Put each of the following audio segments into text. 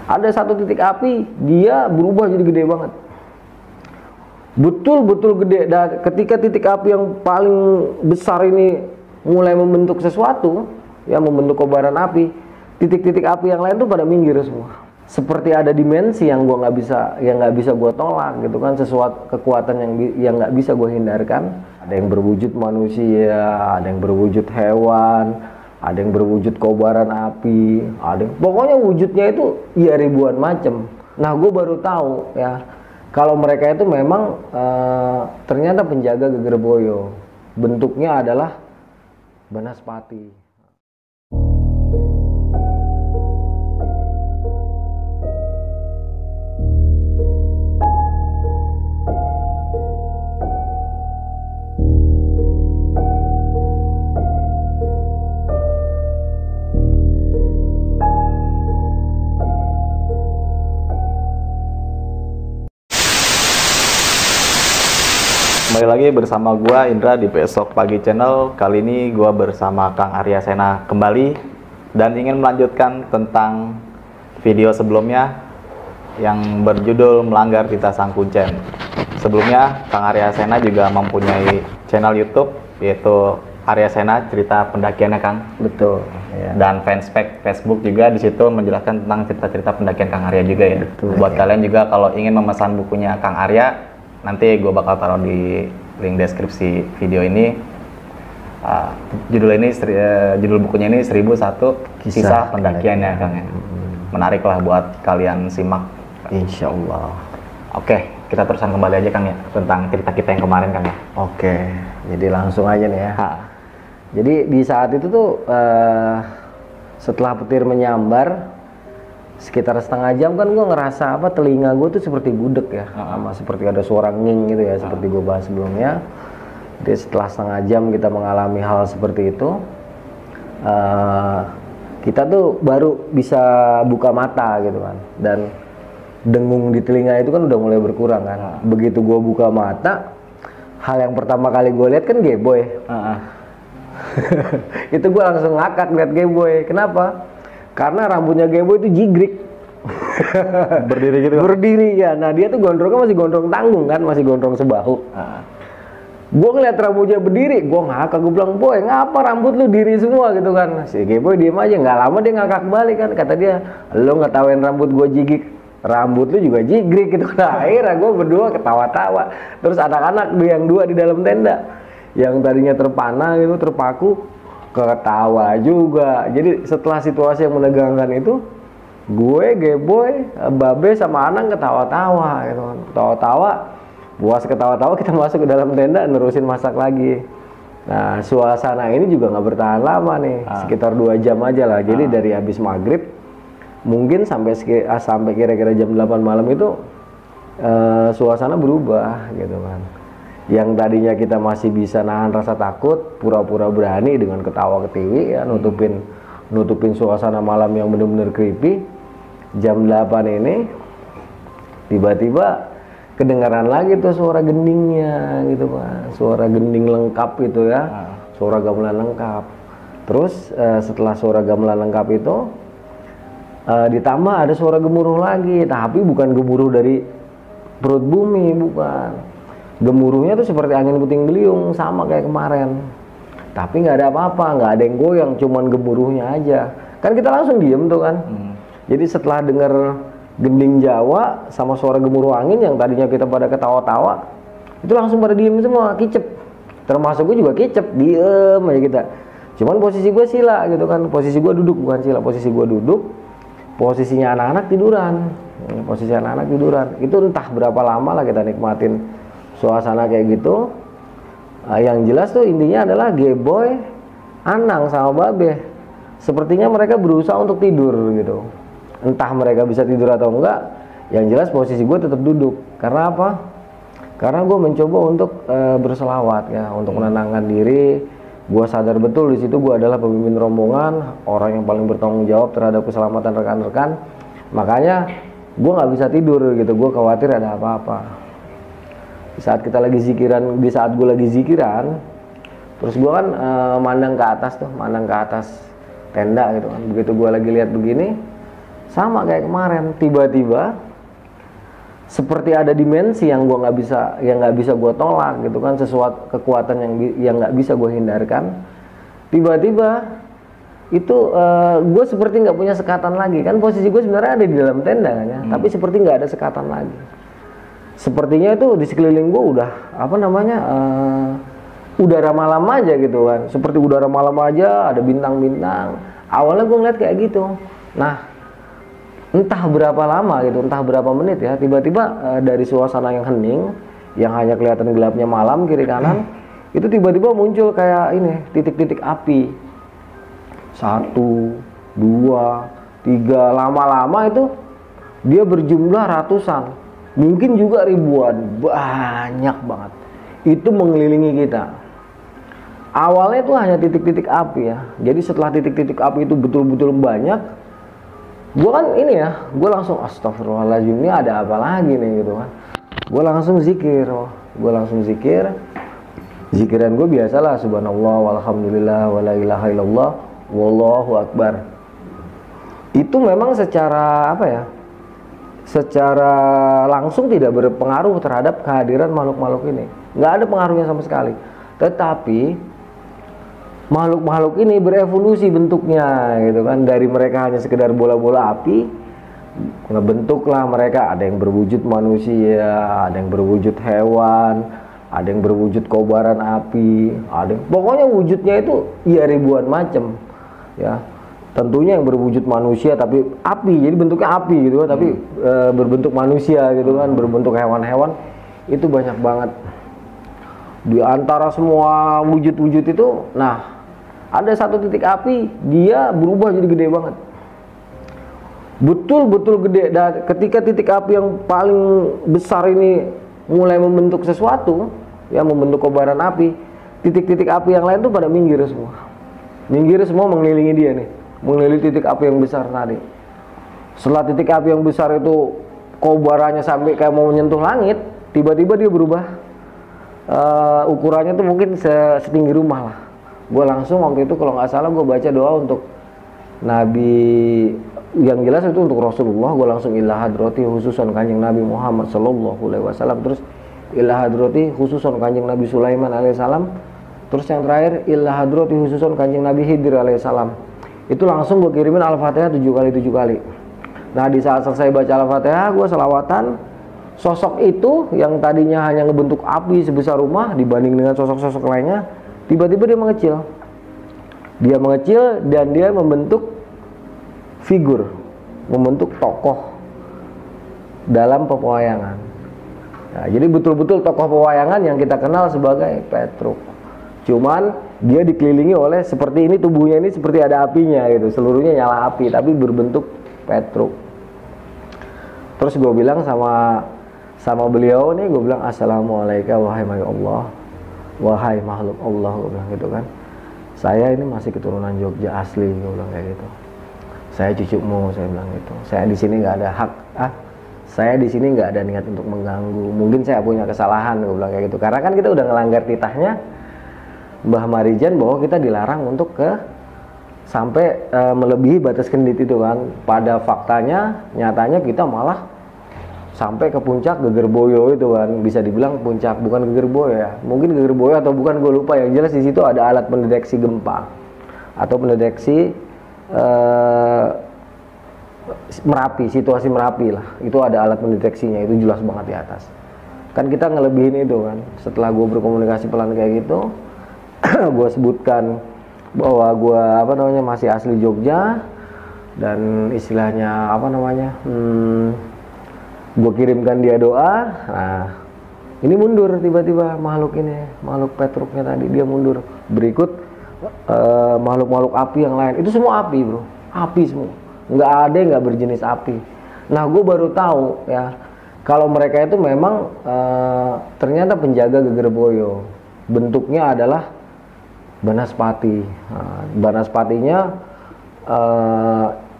Ada satu titik api, dia berubah jadi gede banget. Betul-betul gede. Dan ketika titik api yang paling besar ini mulai membentuk sesuatu, ya membentuk kobaran api, titik-titik api yang lain tuh pada minggir semua. Seperti ada dimensi yang gua nggak bisa gua tolak gitu kan, sesuatu kekuatan yang nggak bisa gua hindarkan. Ada yang berwujud manusia, ada yang berwujud hewan, ada yang berwujud kobaran api, pokoknya wujudnya itu ya ribuan macam. Nah, gue baru tahu ya kalau mereka itu memang ternyata penjaga Gegerboyo. Bentuknya adalah Banaspati. Kembali lagi bersama gua Indra di Besok Pagi Channel. Kali ini gua bersama Kang Arya Sena kembali dan ingin melanjutkan tentang video sebelumnya yang berjudul Melanggar Titah Sang Kuncen. Sebelumnya Kang Arya Sena juga mempunyai channel YouTube yaitu Arya Sena Cerita Pendakiannya, Kang. Betul. Ya. Dan fanspage Facebook juga di situ menjelaskan tentang cerita-cerita pendakian Kang Arya juga ya. Betul, buat kalian juga kalau ingin memesan bukunya Kang Arya, nanti gue bakal taruh di link deskripsi video ini. Judul bukunya ini 1001 Kisah Pendakiannya, Kang ya. Menarik lah buat kalian simak. Insya Allah. Oke, kita teruskan kembali aja, Kang ya, tentang cerita kita yang kemarin, Kang ya. Oke, jadi langsung aja nih ya. Jadi di saat itu tuh setelah petir menyambar sekitar setengah jam kan gue ngerasa telinga gue tuh seperti gudeg ya, sama seperti ada suara nging gitu ya, seperti gue bahas sebelumnya. Jadi setelah setengah jam kita mengalami hal seperti itu, kita tuh baru bisa buka mata gitu kan, dan dengung di telinga itu kan udah mulai berkurang kan. Begitu gue buka mata, hal yang pertama kali gue lihat kan Geboy. Itu gue langsung ngakak lihat Geboy. Kenapa? Karena rambutnya Geboy itu jigrik. Berdiri gitu kan? Berdiri ya. Nah, dia tuh gondrongnya masih gondrong tanggung kan, masih gondrong sebahu. Gue ngeliat rambutnya berdiri, gue ngakak. Gue bilang, "Boy, ngapa rambut lu diri semua?" gitu kan. Si Geboy diem aja. Nggak lama dia ngakak balik kan. Kata dia, "Lu nggak tahuin rambut gue jigrik, rambut lu juga jigrik." gitu. Nah, akhirnya gue berdua ketawa-tawa. Terus anak-anak yang dua di dalam tenda, yang tadinya terpana gitu, terpaku, ketawa juga. Jadi setelah situasi yang menegangkan itu, gue, Geboy, Babe sama Anang ketawa-tawa gitu kan. Ketawa-tawa, puas ketawa-tawa, kita masuk ke dalam tenda nerusin masak lagi. Nah, suasana ini juga nggak bertahan lama nih, sekitar 2 jam aja lah. Jadi dari habis maghrib mungkin sampai kira-kira jam 8 malam itu suasana berubah gitu kan. Yang tadinya kita masih bisa nahan rasa takut, pura-pura berani dengan ketawa ketiwi ya, nutupin suasana malam yang benar-benar creepy. Jam 8 ini tiba-tiba kedengaran lagi tuh suara gendingnya gitu Pak. Suara gending lengkap gitu ya. Suara gamelan lengkap. Terus setelah suara gamelan lengkap itu ditambah ada suara gemuruh lagi, tapi bukan gemuruh dari perut bumi, bukan. Gemuruhnya tuh seperti angin puting beliung, sama kayak kemarin. Tapi nggak ada apa-apa, nggak ada yang goyang, cuman gemuruhnya aja. Kan kita langsung diem tuh kan. Jadi setelah dengar gending Jawa sama suara gemuruh angin yang tadinya kita pada ketawa-tawa, itu langsung pada diem semua, kicep. Termasuk gue juga kicep, diem aja kita. Cuman posisi gue sila gitu kan, posisi gue duduk, bukan sila, posisi gue duduk. Posisinya anak-anak tiduran, posisi anak-anak tiduran. Itu entah berapa lama lah kita nikmatin suasana kayak gitu. Yang jelas tuh intinya adalah Geboy, Anang sama Babe, sepertinya mereka berusaha untuk tidur gitu. Entah mereka bisa tidur atau enggak, yang jelas posisi gue tetap duduk. Karena apa? Karena gue mencoba untuk berselawat ya, untuk menenangkan diri. Gue sadar betul di situ gue adalah pemimpin rombongan, orang yang paling bertanggung jawab terhadap keselamatan rekan-rekan. Makanya gue nggak bisa tidur gitu, gue khawatir ada apa-apa. Di saat kita lagi zikiran, di saat gue lagi zikiran, terus gue kan mandang ke atas tenda gitu kan. Begitu gue lagi lihat begini, sama kayak kemarin, tiba-tiba seperti ada dimensi yang gua nggak bisa gua tolak gitu kan, sesuatu kekuatan yang nggak bisa gua hindarkan. Tiba-tiba itu gue seperti nggak punya sekatan lagi kan, posisi gue sebenarnya ada di dalam tenda kan ya, tapi seperti nggak ada sekatan lagi. Sepertinya itu di sekeliling gue udah udara malam aja gitu kan, seperti udara malam aja, ada bintang-bintang. Awalnya gue ngeliat kayak gitu. Nah, entah berapa lama gitu, entah berapa menit ya, tiba-tiba dari suasana yang hening, yang hanya kelihatan gelapnya malam kiri kanan, itu tiba-tiba muncul kayak ini titik-titik api. 1, 2, 3, lama-lama itu dia berjumlah ratusan, mungkin juga ribuan, banyak banget. Itu mengelilingi kita. Awalnya itu hanya titik-titik api ya. Jadi setelah titik-titik api itu betul-betul banyak, gue kan ini ya, gue langsung astagfirullahaladzim, ini ada apa lagi nih gitu kan. Gue langsung zikir, zikiran gue biasalah, subhanallah, walhamdulillah, wala ilaha illallah, wallahu akbar. Itu memang secara secara langsung tidak berpengaruh terhadap kehadiran makhluk-makhluk ini, nggak ada pengaruhnya sama sekali. Tetapi makhluk-makhluk ini berevolusi bentuknya gitu kan, dari mereka hanya sekedar bola-bola api, ngebentuklah mereka, ada yang berwujud manusia, ada yang berwujud hewan, ada yang berwujud kobaran api, pokoknya wujudnya itu ya ribuan macam ya. Tentunya yang berwujud manusia tapi api, jadi bentuknya api gitu kan, tapi berbentuk manusia gitu kan, berbentuk hewan-hewan, itu banyak banget. Di antara semua wujud-wujud itu, nah ada satu titik api, dia berubah jadi gede banget, betul-betul gede. Dan ketika titik api yang paling besar ini mulai membentuk sesuatu, ya membentuk kobaran api, titik-titik api yang lain tuh pada minggir semua mengelilingi dia nih, mengelilingi titik api yang besar tadi. Setelah titik api yang besar itu kobarannya sampai kayak mau menyentuh langit, tiba-tiba dia berubah, ukurannya tuh mungkin setinggi rumah lah. Gue langsung waktu itu kalau nggak salah gue baca doa untuk Nabi, yang jelas itu untuk Rasulullah. Gue langsung ila hadrati khususan kanjeng Nabi Muhammad sallallahu alaihi wasallam, terus ila hadrati khususan kanjeng Nabi Sulaiman alaihissalam, terus yang terakhir ila hadrati khususan kanjeng Nabi Khidir alaihissalam. Itu langsung gue kirimin Al-Fatihah 7 kali. Nah di saat selesai baca Al-Fatihah, gue selawatan. Sosok itu yang tadinya hanya ngebentuk api sebesar rumah dibanding dengan sosok-sosok lainnya, tiba-tiba dia mengecil dan dia membentuk figur, membentuk tokoh dalam pewayangan. Nah, jadi betul-betul tokoh pewayangan yang kita kenal sebagai Petruk. Cuman dia dikelilingi oleh seperti ini, tubuhnya ini seperti ada apinya gitu, seluruhnya nyala api tapi berbentuk Petruk. Terus gue bilang sama beliau nih, gue bilang assalamualaikum wahai Allah, wahai makhluk Allah, gue bilang gitu kan. Saya ini masih keturunan Jogja asli, gue bilang kayak gitu. Saya cucumu, saya bilang gitu. Saya di sini nggak ada hak, saya di sini nggak ada niat untuk mengganggu. Mungkin saya punya kesalahan, gue bilang kayak gitu. Karena kan kita udah ngelanggar titahnya Mbah Marijan bahwa kita dilarang untuk sampai melebihi batas kendit itu kan. Pada faktanya, nyatanya kita malah sampai ke puncak Gegerboyo itu kan, bisa dibilang puncak, bukan Gegerboyo ya, mungkin Gegerboyo atau bukan, gue lupa. Yang jelas di situ ada alat pendeteksi gempa atau pendeteksi Merapi, situasi Merapi lah, itu ada alat pendeteksinya, itu jelas banget di atas. Kan kita ngelebihin itu kan. Setelah gue berkomunikasi pelan kayak gitu, gue sebutkan bahwa gue masih asli Jogja dan istilahnya gue kirimkan dia doa. Nah ini mundur tiba-tiba makhluk Petruknya tadi, dia mundur. Berikut makhluk-makhluk api yang lain, itu semua api bro, api semua, nggak ada yang nggak berjenis api. Nah gue baru tahu ya kalau mereka itu memang ternyata penjaga Gegerboyo, bentuknya adalah Banaspati. Nah, Banaspatinya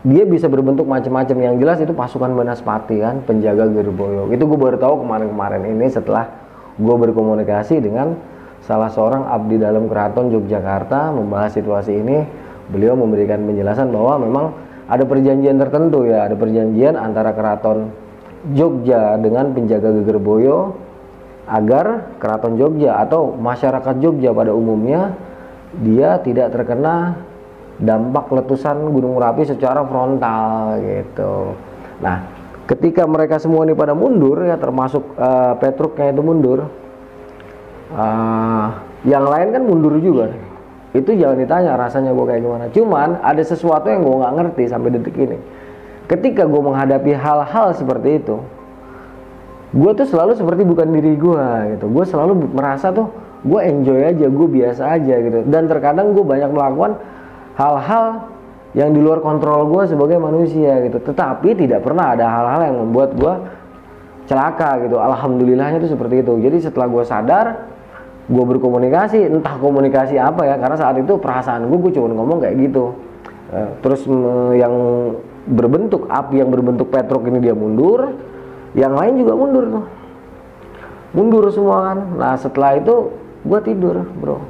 dia bisa berbentuk macam-macam, yang jelas itu pasukan Banaspati kan, penjaga Gegerboyo. Itu gue baru tahu kemarin-kemarin ini setelah gue berkomunikasi dengan salah seorang abdi dalam keraton Yogyakarta membahas situasi ini. Beliau memberikan penjelasan bahwa memang ada perjanjian tertentu ya, ada perjanjian antara keraton Jogja dengan penjaga Gegerboyo agar keraton Jogja atau masyarakat Jogja pada umumnya dia tidak terkena dampak letusan Gunung Merapi secara frontal gitu. Nah, ketika mereka semua ini pada mundur ya, termasuk Petruknya itu mundur, yang lain kan mundur juga nih. Itu jangan ditanya rasanya gue kayak gimana. Cuman ada sesuatu yang gue nggak ngerti sampai detik ini. Ketika gue menghadapi hal-hal seperti itu, gue tuh selalu seperti bukan diri gue gitu. Gue selalu merasa tuh gue enjoy aja, gue biasa aja gitu. Dan terkadang gue banyak melakukan hal-hal yang di luar kontrol gue sebagai manusia gitu. Tetapi tidak pernah ada hal-hal yang membuat gue celaka gitu. Alhamdulillahnya tuh seperti itu. Jadi setelah gue sadar, gue berkomunikasi, entah komunikasi apa ya, karena saat itu perasaan gue cuma ngomong kayak gitu. Terus yang berbentuk api yang berbentuk Petruk ini dia mundur, yang lain juga mundur tuh, mundur semua kan. Nah setelah itu gue tidur bro,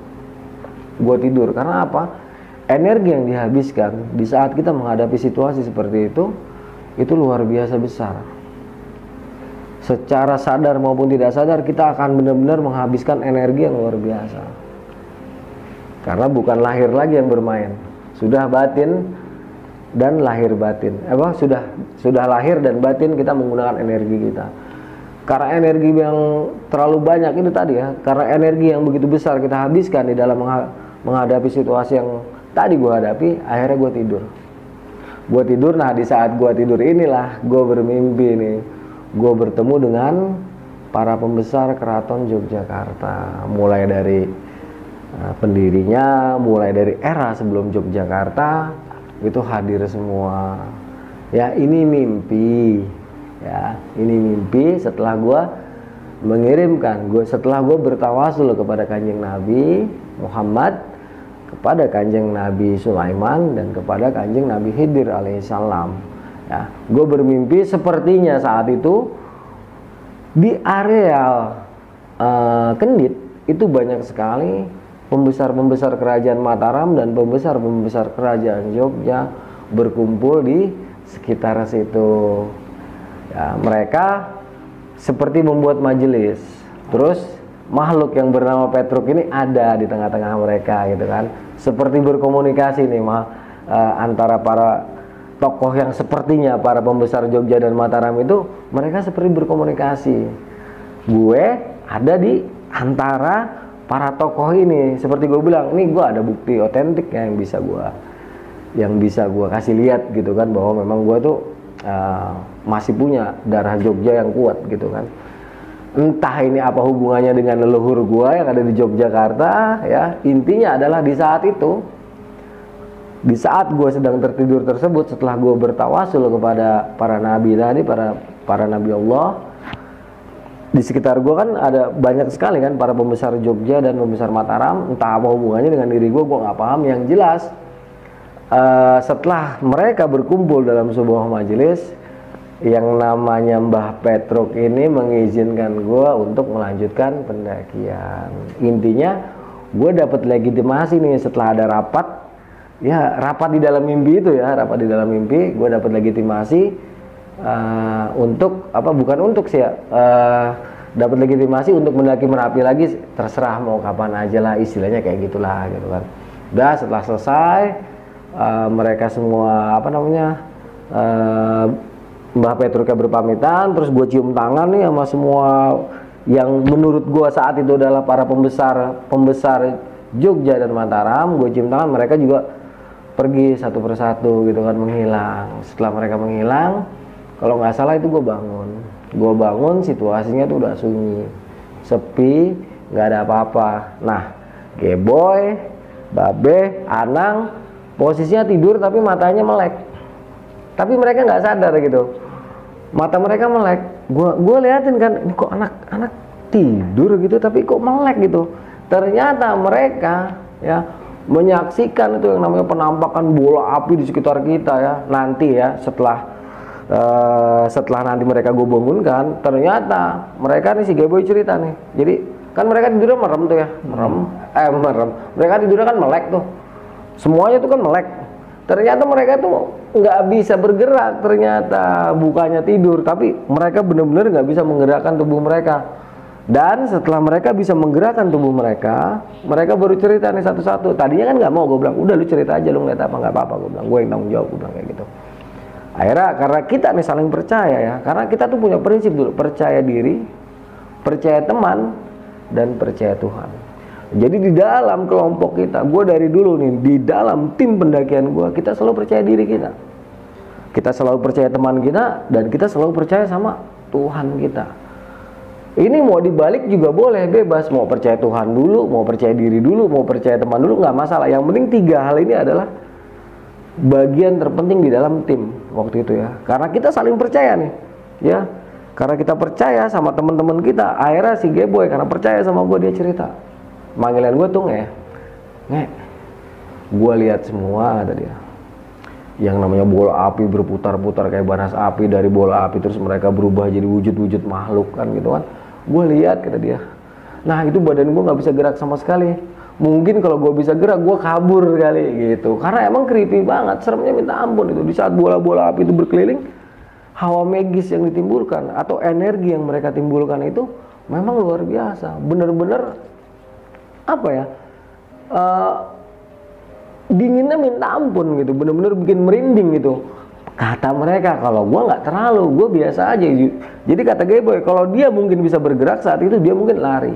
gue tidur karena apa? Energi yang dihabiskan di saat kita menghadapi situasi seperti itu luar biasa besar. Secara sadar maupun tidak sadar kita akan benar-benar menghabiskan energi yang luar biasa. Karena bukan lahir lagi yang bermain, sudah batin dan lahir batin. Sudah lahir dan batin kita menggunakan energi kita. Karena energi yang terlalu banyak itu tadi ya, karena energi yang begitu besar kita habiskan di dalam menghadapi situasi yang tadi gue hadapi, akhirnya gue tidur. Gue tidur, nah di saat gue tidur inilah gue bermimpi nih. Gue bertemu dengan para pembesar keraton Yogyakarta, mulai dari pendirinya, mulai dari era sebelum Yogyakarta itu hadir semua. Ya ini mimpi, ya ini mimpi setelah gue mengirimkan, setelah gue bertawasul kepada Kanjeng Nabi Muhammad, kepada Kanjeng Nabi Sulaiman dan kepada Kanjeng Nabi Khidir alaihissalam. Ya, gue bermimpi sepertinya saat itu di areal Kendit itu banyak sekali pembesar-pembesar kerajaan Mataram dan pembesar-pembesar kerajaan Jogja berkumpul di sekitar situ. Ya, mereka seperti membuat majelis. Terus makhluk yang bernama Petruk ini ada di tengah-tengah mereka gitu kan. Seperti berkomunikasi nih antara para tokoh yang sepertinya para pembesar Jogja dan Mataram itu, mereka seperti berkomunikasi. Gue ada di antara para tokoh ini. Seperti gue bilang, nih gue ada bukti otentik yang bisa gue kasih lihat gitu kan, bahwa memang gue tuh masih punya darah Jogja yang kuat gitu kan. Entah ini apa hubungannya dengan leluhur gue yang ada di Yogyakarta ya, intinya adalah di saat itu, di saat gue sedang tertidur tersebut, setelah gue bertawasul kepada para nabi tadi, para nabi Allah, di sekitar gue kan ada banyak sekali kan para pembesar Jogja dan pembesar Mataram. Entah apa hubungannya dengan diri gue nggak paham. Yang jelas setelah mereka berkumpul dalam sebuah majelis, yang namanya Mbah Petruk ini mengizinkan gue untuk melanjutkan pendakian. Intinya gue dapat legitimasi nih setelah ada rapat. Ya rapat di dalam mimpi itu ya, rapat di dalam mimpi gue dapat legitimasi untuk apa, bukan untuk sih ya, dapat legitimasi untuk mendaki Merapi lagi, terserah mau kapan aja lah, istilahnya kayak gitulah gitu kan. Udah setelah selesai mereka semua apa namanya Mbah Petruknya berpamitan, terus gue cium tangan nih sama semua yang menurut gue saat itu adalah para pembesar Jogja dan Mataram. Gue cium tangan, mereka juga pergi satu persatu gitu kan, menghilang. Setelah mereka menghilang, kalau nggak salah itu gue bangun, situasinya tuh udah sunyi, sepi, nggak ada apa-apa. Nah, Geboy, Babe, Anang posisinya tidur tapi matanya melek. Tapi mereka nggak sadar gitu, mata mereka melek. Gue liatin kan, ini kok anak tidur gitu tapi kok melek gitu. Ternyata mereka ya menyaksikan itu yang namanya penampakan bola api di sekitar kita ya. Nanti ya setelah nanti mereka gue bangunkan, ternyata mereka nih, si Geboy cerita nih, jadi kan mereka tidurnya merem tuh ya, merem, mereka tidurnya kan melek tuh, semuanya tuh kan melek. Ternyata mereka tuh nggak bisa bergerak ternyata, bukannya tidur, tapi mereka benar-benar nggak bisa menggerakkan tubuh mereka. Dan setelah mereka bisa menggerakkan tubuh mereka, mereka baru cerita nih satu-satu. Tadinya kan nggak mau, gue bilang, udah lu cerita aja, lu ngeliat apa, nggak apa-apa, gue bilang, gue yang tanggung jawab, gue bilang kayak gitu. Akhirnya karena kita nih saling percaya ya, karena kita tuh punya prinsip dulu, percaya diri, percaya teman, dan percaya Tuhan. Jadi di dalam kelompok kita, gue dari dulu nih, di dalam tim pendakian gue, kita selalu percaya diri kita. Kita selalu percaya teman kita, dan kita selalu percaya sama Tuhan kita. Ini mau dibalik juga boleh, bebas. Mau percaya Tuhan dulu, mau percaya diri dulu, mau percaya teman dulu, nggak masalah. Yang penting 3 hal ini adalah bagian terpenting di dalam tim waktu itu ya. Karena kita saling percaya nih, ya. Karena kita percaya sama teman-teman kita. Akhirnya si Geboy karena percaya sama gue, dia cerita. Panggilan gue tuh Nge, gue lihat semua, ada dia. Yang namanya bola api berputar-putar kayak panas api, dari bola api terus mereka berubah jadi wujud-wujud makhluk kan gitu kan. Gue lihat, kata dia. Nah itu badan gue nggak bisa gerak sama sekali. Mungkin kalau gue bisa gerak, gue kabur kali gitu. Karena emang creepy banget, seremnya minta ampun itu. Di saat bola-bola api itu berkeliling, hawa magis yang ditimbulkan atau energi yang mereka timbulkan itu memang luar biasa. Bener-bener apa ya? Dinginnya minta ampun gitu. Bener-bener bikin merinding gitu. Kata mereka, kalau gue nggak terlalu, gue biasa aja. Jadi kata Geboy, kalau dia mungkin bisa bergerak saat itu, dia mungkin lari.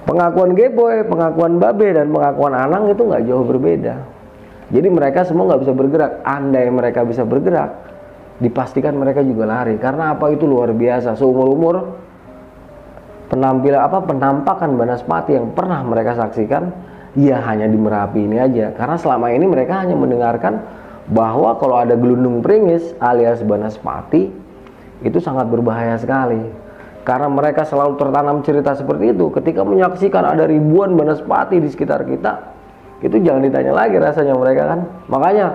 Pengakuan Geboy, pengakuan Babe, dan pengakuan Anang itu nggak jauh berbeda. Jadi mereka semua nggak bisa bergerak. Andai mereka bisa bergerak, dipastikan mereka juga lari. Karena apa, itu luar biasa. Seumur-umur penampakan Banaspati yang pernah mereka saksikan, ya hanya di Merapi ini aja. Karena selama ini mereka hanya mendengarkan bahwa kalau ada gelundung pringis alias Banaspati itu sangat berbahaya sekali. Karena mereka selalu tertanam cerita seperti itu. Ketika menyaksikan ada ribuan Banaspati di sekitar kita, itu jangan ditanya lagi rasanya mereka kan. Makanya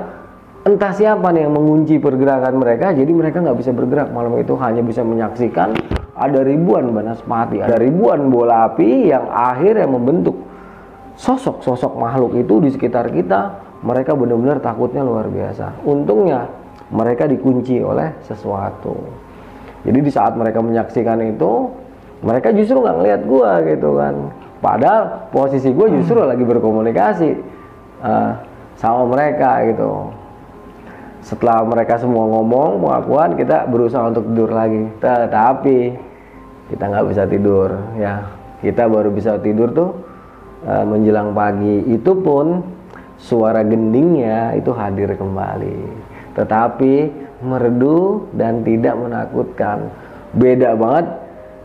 entah siapa nih yang mengunci pergerakan mereka, jadi mereka nggak bisa bergerak malam itu, hanya bisa menyaksikan ada ribuan Banaspati, ada ribuan bola api yang akhirnya membentuk sosok-sosok makhluk itu di sekitar kita. Mereka benar-benar takutnya luar biasa. Untungnya mereka dikunci oleh sesuatu. Jadi di saat mereka menyaksikan itu, mereka justru nggak ngeliat gua gitu kan. Padahal posisi gua justru lagi berkomunikasi sama mereka gitu. Setelah mereka semua ngomong pengakuan, kita berusaha untuk tidur lagi. Tetapi kita nggak bisa tidur ya. Kita baru bisa tidur tuh menjelang pagi. Itu pun suara gendingnya itu hadir kembali, tetapi merdu dan tidak menakutkan. Beda banget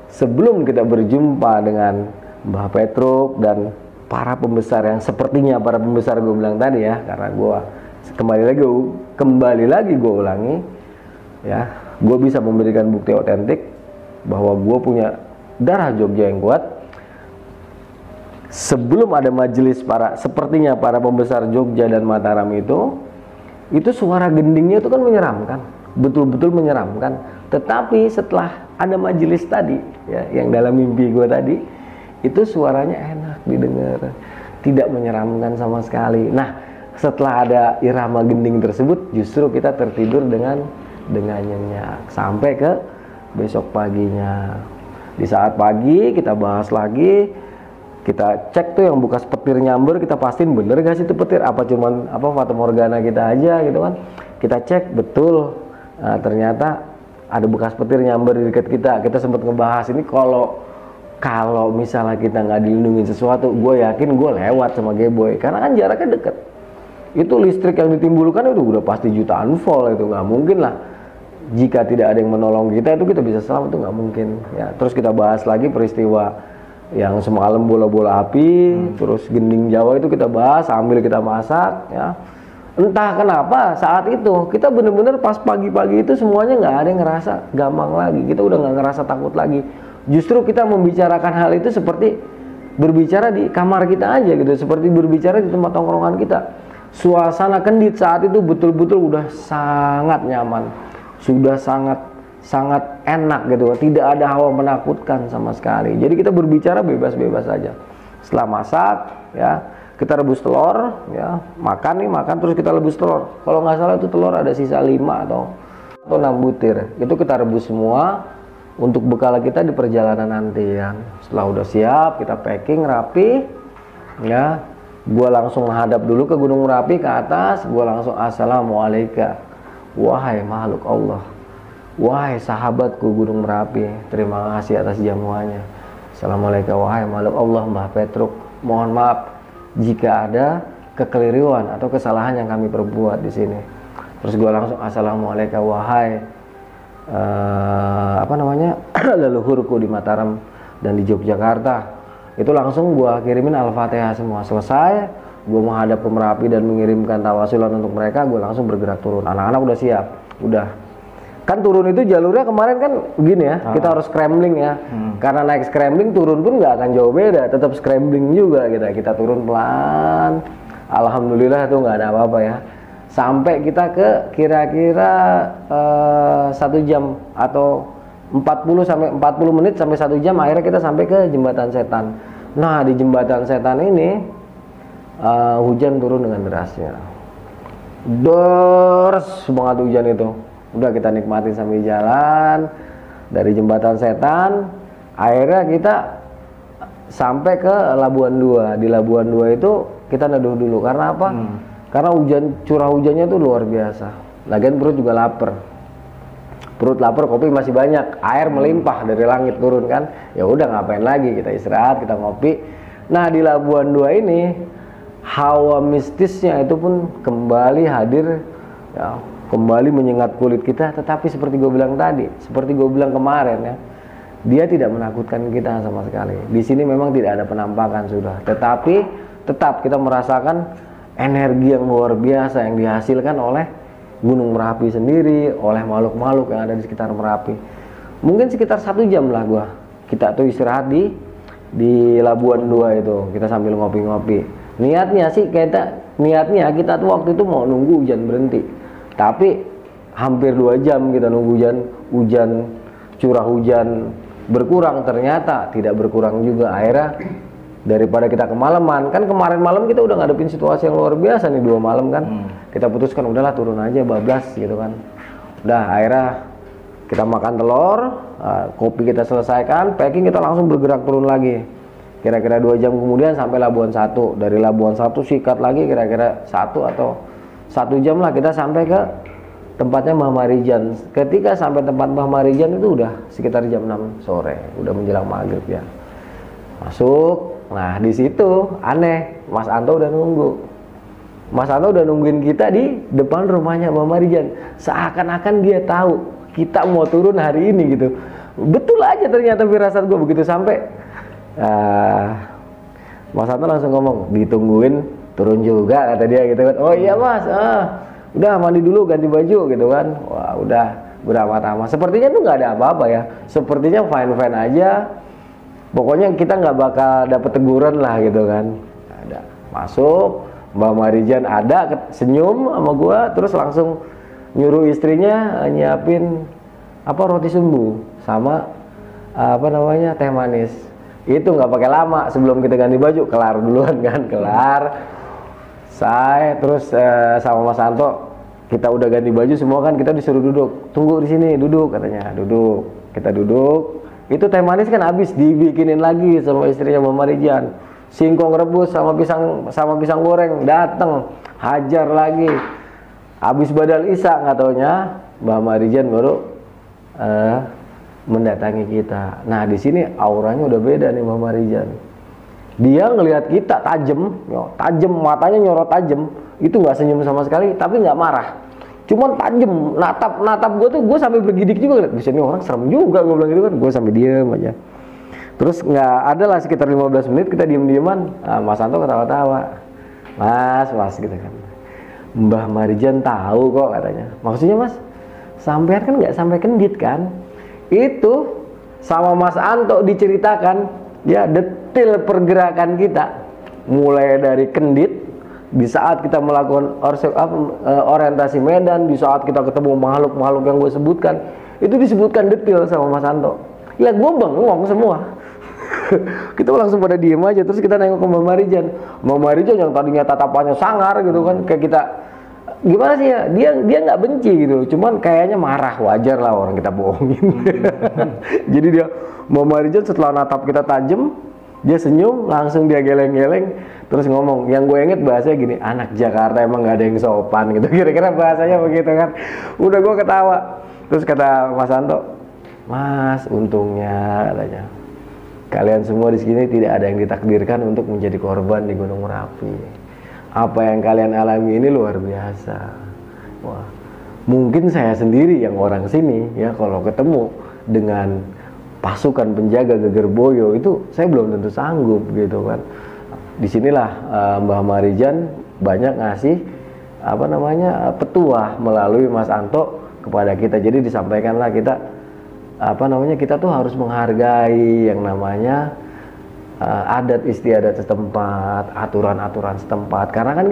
sebelum kita berjumpa dengan Mbah Petruk dan para pembesar yang sepertinya para pembesar gue bilang tadi ya. Karena gue kembali lagi gue ulangi ya, gue bisa memberikan bukti otentik bahwa gue punya darah Jogja yang kuat. Sebelum ada majelis sepertinya para pembesar Jogja dan Mataram itu suara gendingnya itu kan menyeramkan, betul-betul menyeramkan. Tetapi setelah ada majelis tadi ya, yang dalam mimpi gue tadi, itu suaranya enak didengar, tidak menyeramkan sama sekali. Nah setelah ada irama gending tersebut, justru kita tertidur dengan nyenyak sampai ke besok paginya. Di saat pagi kita bahas lagi. Kita cek tuh yang bekas petir nyamber, kita pastiin bener gak sih itu petir, apa cuman fata morgana kita aja gitu kan. Kita cek betul, ternyata ada bekas petir nyamber di dekat kita. Kita sempat ngebahas ini, kalau misalnya kita nggak dilindungi sesuatu, gue yakin gue lewat sama Geboy, karena kan jaraknya deket. Itu listrik yang ditimbulkan itu udah pasti jutaan volt, itu nggak mungkin lah. Jika tidak ada yang menolong kita, itu kita bisa selamat, itu nggak mungkin ya. Terus kita bahas lagi peristiwa yang semalam bola-bola api, terus gending Jawa itu kita bahas sambil kita masak ya. Entah kenapa saat itu kita bener-bener pas pagi-pagi itu semuanya nggak ada yang ngerasa gampang lagi, kita udah nggak ngerasa takut lagi. Justru kita membicarakan hal itu seperti berbicara di kamar kita aja gitu, seperti berbicara di tempat tongkrongan kita. Suasana kendit saat itu betul-betul udah sangat nyaman, sudah sangat enak gitu, tidak ada hawa menakutkan sama sekali. Jadi kita berbicara bebas-bebas saja. Setelah masak ya, kita rebus telur, ya makan nih makan terus kita rebus telur. Kalau nggak salah itu telur ada sisa 5 atau 6 butir. Itu kita rebus semua untuk bekal kita di perjalanan nanti ya. Setelah udah siap, kita packing rapi, ya. Gua langsung menghadap dulu ke Gunung Merapi ke atas. Gua langsung assalamualaikum, wahai makhluk Allah, wahai sahabatku Gunung Merapi, terima kasih atas jamuannya. Assalamualaikum wahai makhluk Allah, Mbah Petruk, mohon maaf jika ada kekeliruan atau kesalahan yang kami perbuat di sini. Terus gue langsung assalamualaikum wahai leluhurku di Mataram dan di Yogyakarta. Itu langsung gue kirimin Al-Fatihah semua. Selesai, gue menghadap ke Merapi dan mengirimkan tawasulan untuk mereka. Gue langsung bergerak turun. Anak-anak udah siap, udah. Kan turun itu jalurnya kemarin kan begini ya, kita harus scrambling ya. Karena naik scrambling, turun pun nggak akan jauh beda, tetap scrambling juga kita turun pelan. Alhamdulillah tuh nggak ada apa-apa ya. Sampai kita ke kira-kira 1 jam atau 40 menit sampai 1 jam, akhirnya kita sampai ke Jembatan Setan. Nah di Jembatan Setan ini hujan turun dengan derasnya, deres banget hujan itu. Udah kita nikmatin sambil jalan dari Jembatan Setan. Akhirnya kita sampai ke Labuan 2. Di Labuan 2 itu kita neduh dulu. Karena apa? Karena curah hujannya tuh luar biasa. Lagian perut juga lapar. Perut lapar, kopi masih banyak, air melimpah dari langit turun kan. Ya udah ngapain lagi, kita istirahat, kita ngopi. Nah di Labuan 2 ini hawa mistisnya itu pun kembali hadir ya, kembali menyengat kulit kita. Tetapi seperti gue bilang tadi, seperti gue bilang kemarin ya, dia tidak menakutkan kita sama sekali. Di sini memang tidak ada penampakan sudah, tetapi tetap kita merasakan energi yang luar biasa yang dihasilkan oleh Gunung Merapi sendiri, oleh makhluk-makhluk yang ada di sekitar Merapi. Mungkin sekitar 1 jam lah kita tuh istirahat di Labuan 2 itu, kita sambil ngopi-ngopi. Niatnya kita tuh waktu itu mau nunggu hujan berhenti. Tapi hampir 2 jam kita nunggu hujan, curah hujan berkurang, ternyata tidak berkurang juga. Akhirnya daripada kita kemalaman, kan kemarin malam kita udah ngadepin situasi yang luar biasa nih 2 malam kan. Kita putuskan udahlah turun aja bablas gitu kan. Udah akhirnya kita makan telur, kopi kita selesaikan, packing, kita langsung bergerak turun lagi. Kira-kira 2 jam kemudian sampai Labuan 1. Dari Labuan 1 sikat lagi kira-kira 1 atau 1 jam lah kita sampai ke tempatnya Mbah Marijan. Ketika sampai tempat Mbah Marijan itu udah sekitar jam 6 sore, udah menjelang maghrib ya. Masuk, nah di situ aneh, Mas Anto udah nunggu. Mas Anto udah nungguin kita di depan rumahnya Mbah Marijan. Seakan-akan dia tahu kita mau turun hari ini gitu. Betul aja ternyata firasat gue begitu sampai. Mas Anto langsung ngomong, ditungguin turun juga kata dia gitu kan. Oh iya Mas, udah mandi dulu ganti baju gitu kan. Wah udah beramat-amat. Sepertinya tuh nggak ada apa-apa ya. Sepertinya fine-fine aja. Pokoknya kita nggak bakal dapet teguran lah gitu kan. Ada masuk, Mbak Marijan ada senyum sama gua, terus langsung nyuruh istrinya nyiapin roti sumbu sama teh manis. Itu nggak pakai lama, sebelum kita ganti baju kelar duluan kan, kelar. Saya terus sama Mas Anto kita udah ganti baju semua kan, kita disuruh duduk, tunggu di sini, duduk katanya, duduk. Kita duduk. Itu teh manis kan habis, dibikinin lagi sama istrinya Mbak Marijan. Singkong rebus sama pisang goreng dateng, hajar lagi. Habis badal isya nggak taunya Mbak Marijan baru mendatangi kita. Nah di sini auranya udah beda nih Mbak Marijan. Dia ngelihat kita tajam, matanya nyorot tajam. Itu nggak senyum sama sekali, tapi nggak marah. Cuman tajam, natap gue sampai bergidik juga. Bisa nih orang serem juga, gue bilang gitu kan. Gue sampai diem aja. Terus nggak ada lah sekitar 15 menit kita diem-dieman. Mas Anto ketawa-tawa. Mas gitu kan. Mbah Marijan tahu kok katanya. Maksudnya Mas, sampean kan nggak sampai kendit kan? Itu sama Mas Anto diceritakan ya detail pergerakan kita, mulai dari kendit di saat kita melakukan orientasi medan, di saat kita ketemu makhluk-makhluk yang gue sebutkan, itu disebutkan detail sama Mas Anto. Ya gue bengong semua. Kita langsung pada diem aja, terus kita nengok ke Mbak Marijan. Mbak Marijan yang tadinya tatapannya sangar gitu kan, kayak kita gimana sih ya, dia nggak benci gitu, cuman kayaknya marah, wajar lah orang kita bohongin. Jadi dia, Mbak Marijan setelah natap kita tajam, dia senyum, langsung dia geleng-geleng, terus ngomong, yang gue inget bahasanya gini, anak Jakarta emang nggak ada yang sopan gitu, kira-kira bahasanya begitu kan. Udah gue ketawa, terus kata Mas Anto, Mas, untungnya katanya kalian semua di sini tidak ada yang ditakdirkan untuk menjadi korban di Gunung Merapi. Apa yang kalian alami ini luar biasa. Wah, mungkin saya sendiri yang orang sini ya, kalau ketemu dengan pasukan penjaga Gegerboyo itu saya belum tentu sanggup gitu kan. Disinilah Mbah Marijan banyak ngasih petuah melalui Mas Anto kepada kita. Jadi disampaikanlah kita kita tuh harus menghargai yang namanya adat istiadat setempat, aturan-aturan setempat. Karena kan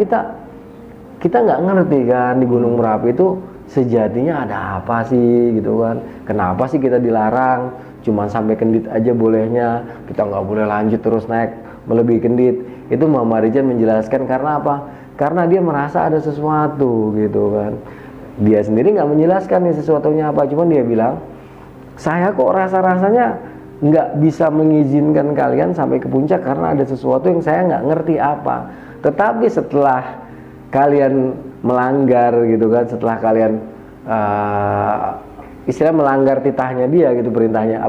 kita nggak ngerti kan di Gunung Merapi itu sejatinya ada apa sih gitu kan. Kenapa sih kita dilarang cuman sampai Kendit aja bolehnya, kita nggak boleh lanjut terus naik melebihi Kendit. Itu Mbak Marijan menjelaskan karena apa? Karena dia merasa ada sesuatu gitu kan. Dia sendiri nggak menjelaskan nih sesuatunya apa, cuman dia bilang, saya kok rasa-rasanya nggak bisa mengizinkan kalian sampai ke puncak karena ada sesuatu yang saya nggak ngerti apa. Tetapi setelah kalian melanggar gitu kan, setelah kalian istilah melanggar titahnya dia gitu, perintahnya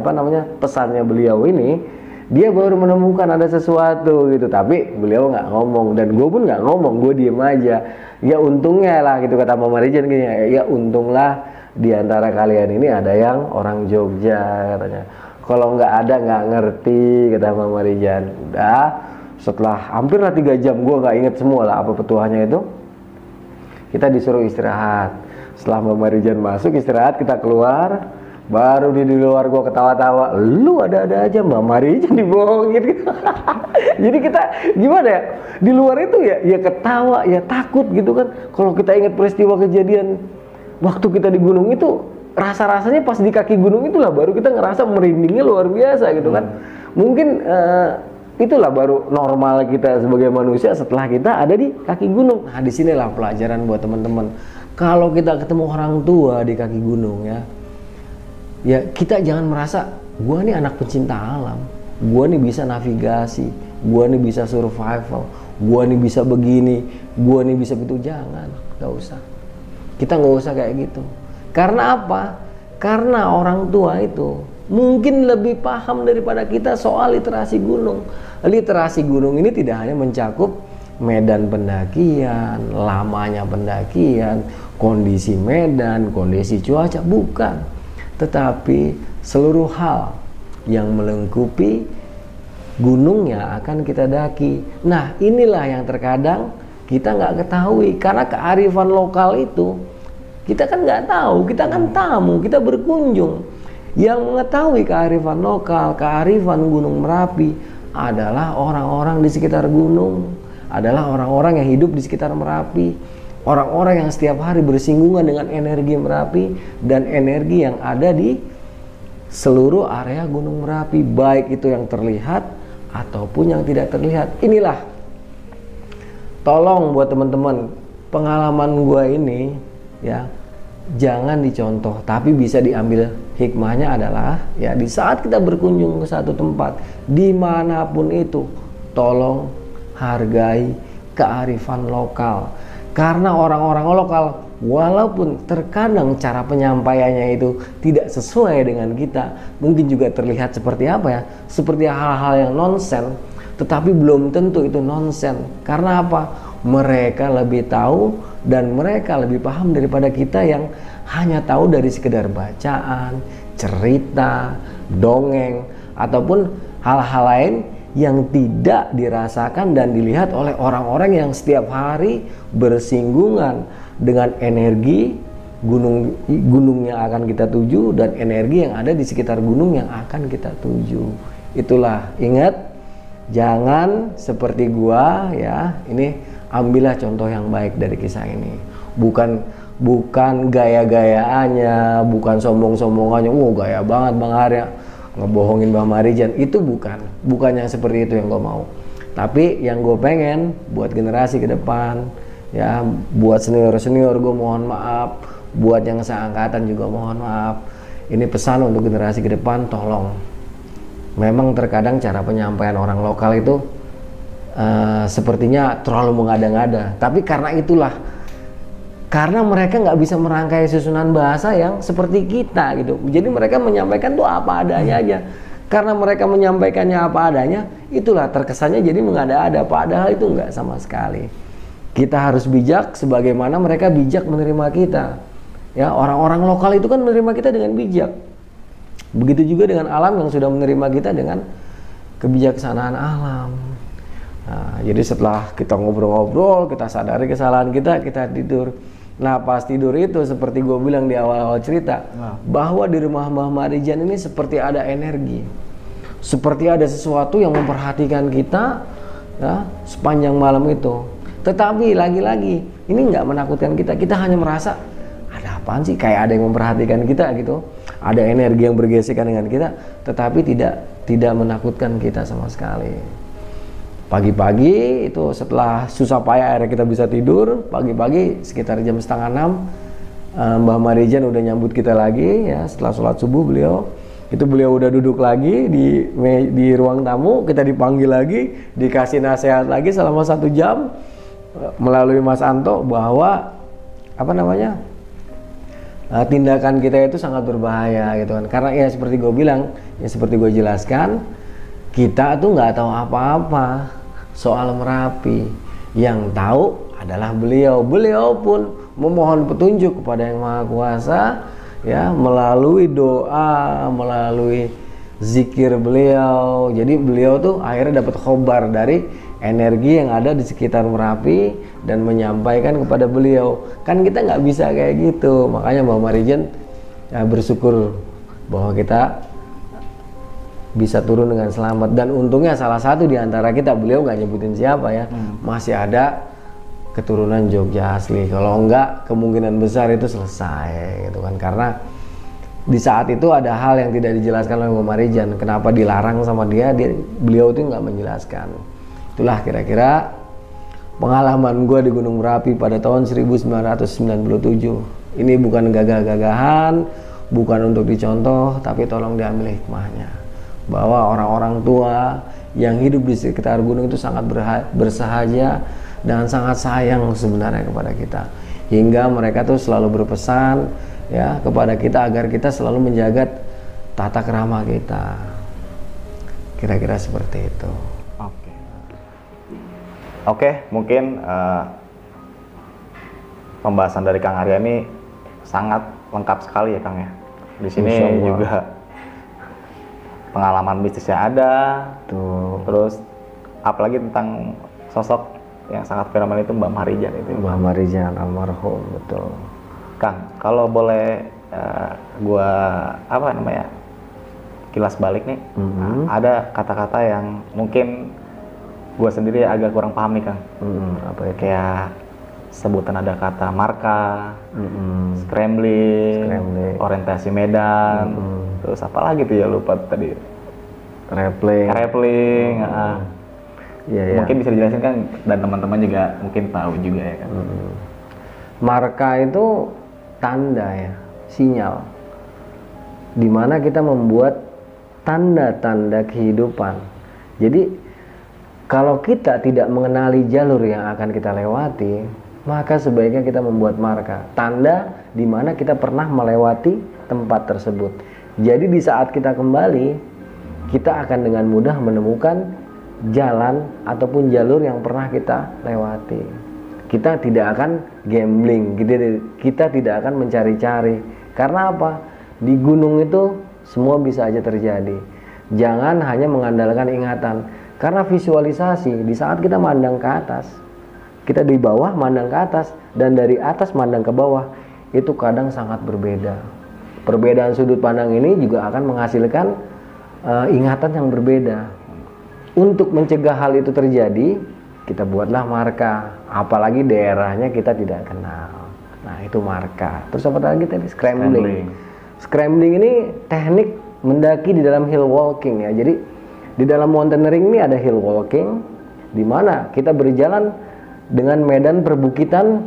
pesannya beliau ini, dia baru menemukan ada sesuatu gitu. Tapi beliau nggak ngomong dan gue pun nggak ngomong, gue diem aja. Ya untungnya lah gitu, kata Mama Marijan gini, ya untunglah di antara kalian ini ada yang orang Jogja katanya. Kalau nggak ada nggak ngerti, kata Mama Marijan. Udah, setelah hampir 3 jam, gue nggak inget semua lah apa petuahnya itu, kita disuruh istirahat. Setelah Mama Marijan masuk istirahat, kita keluar. Baru di luar gue ketawa-tawa, lu ada-ada aja Mbak Marijan dibohongin gitu. Jadi kita gimana ya, di luar itu ya ketawa, ya takut gitu kan. Kalau kita ingat peristiwa kejadian waktu kita di gunung itu, rasa-rasanya pas di kaki gunung itulah baru kita ngerasa merindingnya luar biasa gitu kan. Mungkin itulah baru normal kita sebagai manusia setelah kita ada di kaki gunung. Nah, disinilah pelajaran buat teman-teman. Kalau kita ketemu orang tua di kaki gunung ya kita jangan merasa gua nih anak pencinta alam, gua nih bisa navigasi, gua nih bisa survival, gua nih bisa begini, gua nih bisa begitu. Jangan, nggak usah. Kita nggak usah kayak gitu. Karena apa? Karena orang tua itu mungkin lebih paham daripada kita soal literasi gunung. Literasi gunung ini tidak hanya mencakup medan pendakian, lamanya pendakian, kondisi medan, kondisi cuaca, bukan. Tetapi seluruh hal yang melengkapi gunung yang akan kita daki. Nah, inilah yang terkadang kita nggak ketahui, karena kearifan lokal itu kita kan nggak tahu, kita kan tamu, kita berkunjung. Yang mengetahui kearifan lokal, kearifan Gunung Merapi adalah orang-orang di sekitar gunung, adalah orang-orang yang hidup di sekitar Merapi. Orang-orang yang setiap hari bersinggungan dengan energi Merapi dan energi yang ada di seluruh area Gunung Merapi, baik itu yang terlihat ataupun yang tidak terlihat. Inilah, tolong buat teman-teman, pengalaman gua ini ya jangan dicontoh, tapi bisa diambil hikmahnya adalah ya di saat kita berkunjung ke satu tempat dimanapun itu, tolong hargai kearifan lokal. Karena orang-orang lokal walaupun terkadang cara penyampaiannya itu tidak sesuai dengan kita, mungkin juga terlihat seperti apa ya, seperti hal-hal yang nonsen, tetapi belum tentu itu nonsen. Karena apa? Mereka lebih tahu dan mereka lebih paham daripada kita yang hanya tahu dari sekedar bacaan, cerita, dongeng, ataupun hal-hal lain yang tidak dirasakan dan dilihat oleh orang-orang yang setiap hari bersinggungan dengan energi gunung yang akan kita tuju dan energi yang ada di sekitar gunung yang akan kita tuju. Itulah, ingat, jangan seperti gua ya. Ini ambillah contoh yang baik dari kisah ini. Bukan gaya-gayaannya, bukan sombong-sombongannya. Gaya banget Bang Arya. ngebohongin Mbah Marijan. Itu bukan yang seperti itu yang gue mau. Tapi yang gue pengen buat generasi ke depan, ya, buat senior gue mohon maaf, buat yang seangkatan juga mohon maaf. Ini pesan untuk generasi ke depan, tolong. Memang terkadang cara penyampaian orang lokal itu sepertinya terlalu mengada-ngada. Tapi karena mereka nggak bisa merangkai susunan bahasa yang seperti kita gitu. Jadi mereka menyampaikan tuh apa adanya aja. Karena mereka menyampaikannya apa adanya, itulah terkesannya jadi mengada-ada. Padahal itu nggak sama sekali. Kita harus bijak sebagaimana mereka bijak menerima kita. Ya, orang-orang lokal itu kan menerima kita dengan bijak. Begitu juga dengan alam yang sudah menerima kita dengan kebijaksanaan alam. Nah, jadi setelah kita ngobrol-ngobrol, kita sadari kesalahan kita tidur. Nah, pas tidur itu seperti gue bilang di awal-awal cerita, bahwa di rumah Mbah Marijan ini seperti ada energi, seperti ada sesuatu yang memperhatikan kita, ya, sepanjang malam itu. Tetapi lagi-lagi ini nggak menakutkan kita. Kita hanya merasa ada apaan sih, kayak ada yang memperhatikan kita gitu, ada energi yang bergesekan dengan kita, tetapi tidak menakutkan kita sama sekali. Pagi-pagi itu setelah susah payah akhirnya kita bisa tidur. Pagi-pagi sekitar jam 5:30 Mbah Marijan udah nyambut kita lagi, ya, setelah sholat subuh beliau udah duduk lagi di ruang tamu. Kita dipanggil lagi, dikasih nasihat lagi selama 1 jam melalui Mas Anto bahwa tindakan kita itu sangat berbahaya gitu kan. Karena ya seperti gue bilang, ya seperti gue jelaskan, kita tuh nggak tahu apa-apa soal Merapi. Yang tahu adalah beliau. Beliau pun memohon petunjuk kepada Yang Maha Kuasa, ya, melalui doa, melalui zikir beliau. Jadi beliau tuh akhirnya dapat khobar dari energi yang ada di sekitar Merapi dan menyampaikan kepada beliau. Kan kita nggak bisa kayak gitu. Makanya Mbah Marijan ya, bersyukur bahwa kita bisa turun dengan selamat. Dan untungnya salah satu di antara kita, beliau nggak nyebutin siapa ya, masih ada keturunan Jogja asli. Kalau enggak, kemungkinan besar itu selesai gitu kan. Karena di saat itu ada hal yang tidak dijelaskan oleh Mbah Marijan. Kenapa dilarang sama beliau itu nggak menjelaskan. Itulah kira-kira pengalaman gue di Gunung Merapi pada tahun 1997. Ini bukan gagah-gagahan, bukan untuk dicontoh, tapi tolong diambil hikmahnya. Bahwa orang-orang tua yang hidup di sekitar gunung itu sangat bersahaja dan sangat sayang sebenarnya kepada kita. Hingga mereka tuh selalu berpesan, ya, kepada kita agar kita selalu menjaga tata krama kita. Kira-kira seperti itu. Oke, mungkin pembahasan dari Kang Arya ini sangat lengkap sekali ya Kang ya. Di sini juga pengalaman bisnisnya ada, terus apalagi tentang sosok yang sangat fenomenal itu Mbah Marijan itu. Mbah Marijan almarhum, betul. Kang, kalau boleh gua kilas balik nih, ada kata-kata yang mungkin gue sendiri agak kurang paham nih Kang. Apa itu? Kayak sebutan ada kata marka, scrambling, orientasi medan, terus apa lagi tuh ya, lupa tadi. Rappling. Iya. Mungkin bisa dijelasin kan, dan teman-teman juga mungkin tahu juga ya kan. Marka itu tanda ya, sinyal. Dimana kita membuat tanda-tanda kehidupan. Jadi kalau kita tidak mengenali jalur yang akan kita lewati, maka sebaiknya kita membuat marka, tanda di mana kita pernah melewati tempat tersebut. Jadi di saat kita kembali, kita akan dengan mudah menemukan jalan ataupun jalur yang pernah kita lewati. Kita tidak akan gambling, kita tidak akan mencari-cari. Karena apa? Di gunung itu semua bisa aja terjadi. Jangan hanya mengandalkan ingatan. Karena visualisasi, di saat kita mandang ke atas, kita di bawah mandang ke atas, dan dari atas mandang ke bawah, itu kadang sangat berbeda. Perbedaan sudut pandang ini juga akan menghasilkan ingatan yang berbeda. Untuk mencegah hal itu terjadi, kita buatlah marka, apalagi daerahnya kita tidak kenal. Nah, itu marka. Terus apa lagi tadi? Scrambling. Scrambling ini teknik mendaki di dalam hill walking ya. Jadi di dalam mountaineering ini ada hill walking, di mana kita berjalan dengan medan perbukitan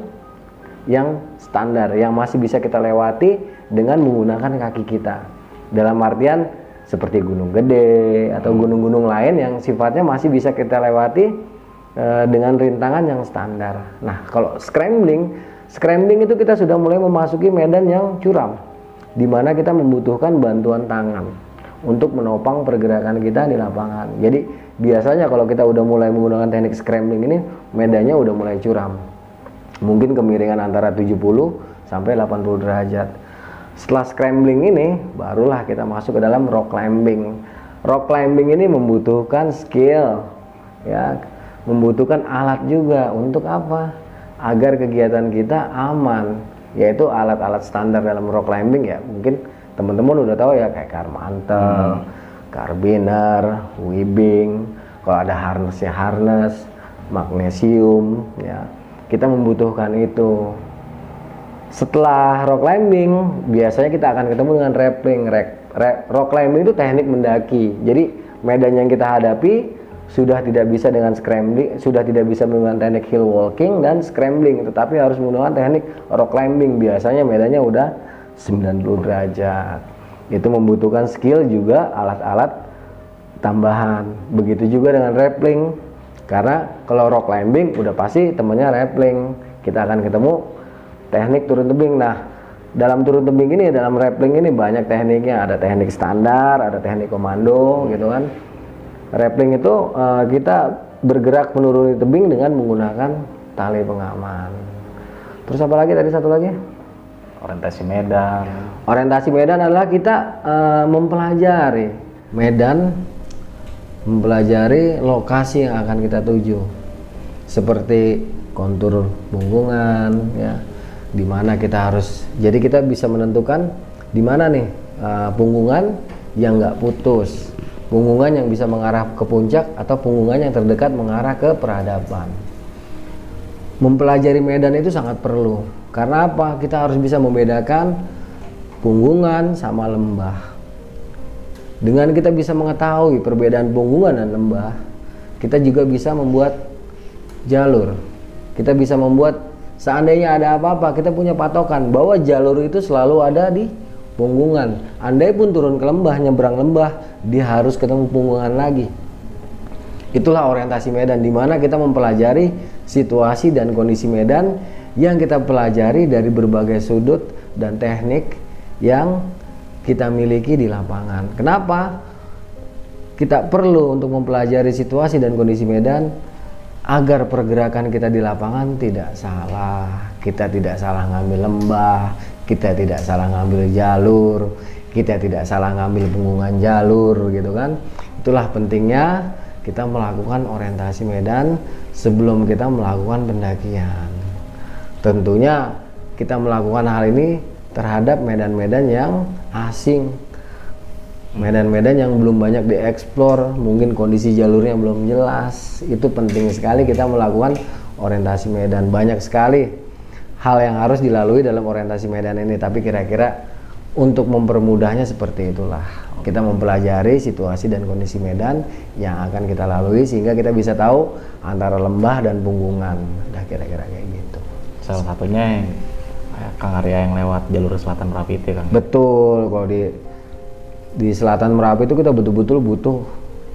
yang standar, yang masih bisa kita lewati dengan menggunakan kaki kita. Dalam artian seperti Gunung Gede atau gunung-gunung lain yang sifatnya masih bisa kita lewati dengan rintangan yang standar. Nah, kalau scrambling itu kita sudah mulai memasuki medan yang curam, di mana kita membutuhkan bantuan tangan untuk menopang pergerakan kita di lapangan. Jadi biasanya kalau kita udah mulai menggunakan teknik scrambling ini, medannya udah mulai curam. Mungkin kemiringan antara 70 sampai 80 derajat. Setelah scrambling ini, barulah kita masuk ke dalam rock climbing. Rock climbing ini membutuhkan skill, ya, membutuhkan alat juga. Untuk apa? Agar kegiatan kita aman, yaitu alat-alat standar dalam rock climbing ya. Mungkin teman-teman udah tahu ya, kayak car mantle, carabiner, webbing, kalau ada harnessnya harness, magnesium ya. Kita membutuhkan itu. Setelah rock climbing, biasanya kita akan ketemu dengan rappelling. Rock climbing itu teknik mendaki. Jadi medan yang kita hadapi sudah tidak bisa dengan scrambling, sudah tidak bisa menggunakan teknik hill walking dan scrambling, tetapi harus menggunakan teknik rock climbing. Biasanya medannya udah 90 derajat. Itu membutuhkan skill juga, alat-alat tambahan. Begitu juga dengan rappelling. Karena kalau rock climbing udah pasti temennya rappelling. Kita akan ketemu teknik turun tebing. Nah, dalam turun tebing ini, dalam rappelling ini banyak tekniknya. Ada teknik standar, ada teknik komando gitu kan. Rappelling itu kita bergerak menuruni tebing dengan menggunakan tali pengaman. Terus apa lagi tadi, satu lagi? Orientasi medan. Orientasi medan adalah kita mempelajari medan, mempelajari lokasi yang akan kita tuju, seperti kontur punggungan ya, di mana kita harus. Jadi kita bisa menentukan di mana nih punggungan yang nggak putus, punggungan yang bisa mengarah ke puncak, atau punggungan yang terdekat mengarah ke peradaban. Mempelajari medan itu sangat perlu. Karena apa? Kita harus bisa membedakan punggungan sama lembah. Dengan kita bisa mengetahui perbedaan punggungan dan lembah, kita juga bisa membuat jalur. Kita bisa membuat, seandainya ada apa-apa, kita punya patokan bahwa jalur itu selalu ada di punggungan. Andai pun turun ke lembah, nyebrang lembah, dia harus ketemu punggungan lagi. Itulah orientasi medan, di mana kita mempelajari situasi dan kondisi medan yang kita pelajari dari berbagai sudut dan teknik yang kita miliki di lapangan. Kenapa kita perlu untuk mempelajari situasi dan kondisi medan? Agar pergerakan kita di lapangan tidak salah. Kita tidak salah ngambil lembah, kita tidak salah ngambil jalur, kita tidak salah ngambil punggungan jalur gitu kan. Itulah pentingnya kita melakukan orientasi medan sebelum kita melakukan pendakian. Tentunya kita melakukan hal ini terhadap medan-medan yang asing, medan-medan yang belum banyak dieksplor, mungkin kondisi jalurnya belum jelas. Itu penting sekali kita melakukan orientasi medan. Banyak sekali hal yang harus dilalui dalam orientasi medan ini, tapi kira-kira untuk mempermudahnya seperti itulah. Kita mempelajari situasi dan kondisi medan yang akan kita lalui sehingga kita bisa tahu antara lembah dan punggungan. Udah kira-kira kayak gitu. Salah satunya yang Kang Arya yang lewat jalur selatan Merapi itu, Kang. Betul, kalau di selatan Merapi itu kita betul-betul butuh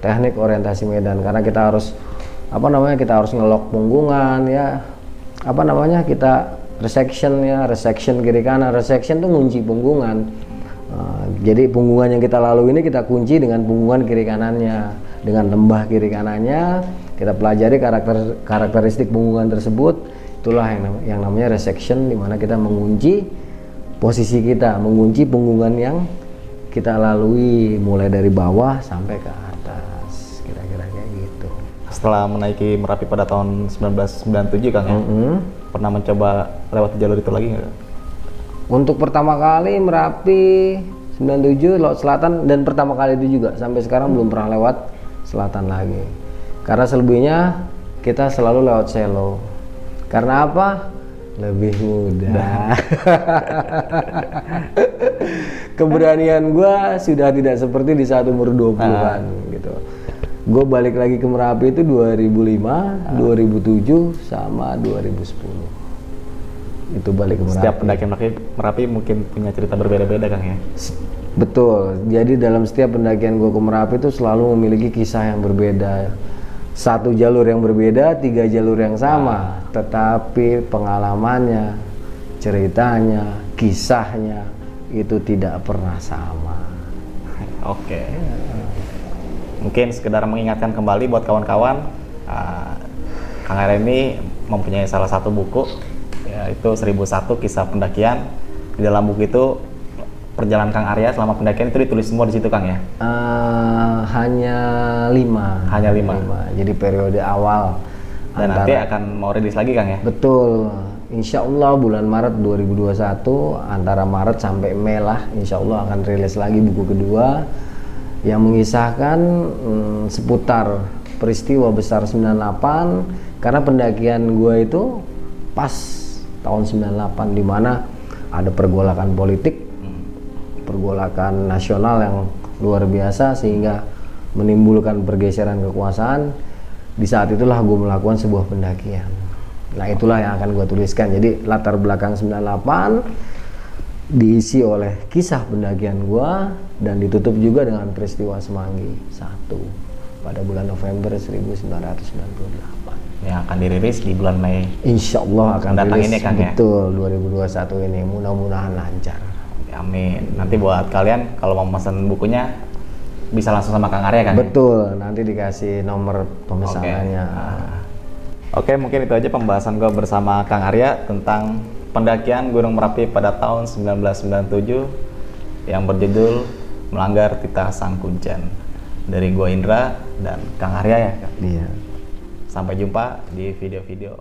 teknik orientasi medan, karena kita harus kita harus ngelok punggungan ya, kita resection ya, resection kiri kanan. Resection tuh ngunci punggungan. Jadi punggungan yang kita lalui ini kita kunci dengan punggungan kiri kanannya, dengan lembah kiri kanannya. Kita pelajari karakteristik punggungan tersebut. Itulah yang namanya resection, di mana kita mengunci posisi kita, mengunci punggungan yang kita lalui mulai dari bawah sampai ke atas, kira-kira kayak gitu. Setelah menaiki Merapi pada tahun 1997, Kang ya, pernah mencoba lewat jalur itu lagi nggak? Untuk pertama kali Merapi 97 lewat selatan, dan pertama kali itu juga sampai sekarang belum pernah lewat selatan lagi. Karena selebihnya kita selalu lewat selo. Karena apa? Lebih mudah. keberanian gue sudah tidak seperti di saat umur 20-an gitu. Gue balik lagi ke Merapi itu 2005, 2007 sama 2010. Itu balik ke Merapi. Setiap pendakian Merapi mungkin punya cerita berbeda-beda Kang ya. Betul. Jadi dalam setiap pendakian gue ke Merapi itu selalu memiliki kisah yang berbeda. Satu jalur yang berbeda, 3 jalur yang sama, tetapi pengalamannya, ceritanya, kisahnya itu tidak pernah sama. Oke. Mungkin sekedar mengingatkan kembali buat kawan-kawan, Kang Arya ini mempunyai salah satu buku, yaitu 1001 Kisah Pendakian. Di dalam buku itu perjalanan Kang Arya selama pendakian itu ditulis semua di situ Kang ya? Hanya 5. Hanya 5. Jadi periode awal. Dan nanti akan mau rilis lagi Kang ya? Betul. Insya Allah bulan Maret 2021, antara Maret sampai Mei lah, Insya Allah akan rilis lagi buku kedua yang mengisahkan seputar peristiwa besar 98, karena pendakian gue itu pas tahun 98 di mana ada pergolakan politik, pergolakan nasional yang luar biasa sehingga menimbulkan pergeseran kekuasaan. Di saat itulah gue melakukan sebuah pendakian. Nah itulah yang akan gue tuliskan. Jadi latar belakang 98 diisi oleh kisah pendakian gue dan ditutup juga dengan peristiwa Semanggi 1 pada bulan November 1998. Yang akan dirilis di bulan Mei. Insya Allah akan datang rilis ini Kang ya? betul 2021 ini, mudah-mudahan lancar. Amin. Nanti buat kalian kalau mau pesan bukunya bisa langsung sama Kang Arya kan? Betul, nanti dikasih nomor pemesanannya. Oke, mungkin itu aja pembahasan gue bersama Kang Arya tentang pendakian Gunung Merapi pada tahun 1997 yang berjudul Melanggar Titah Sang Kuncen. Dari gue Indra dan Kang Arya ya Kang? Iya. Sampai jumpa di video-video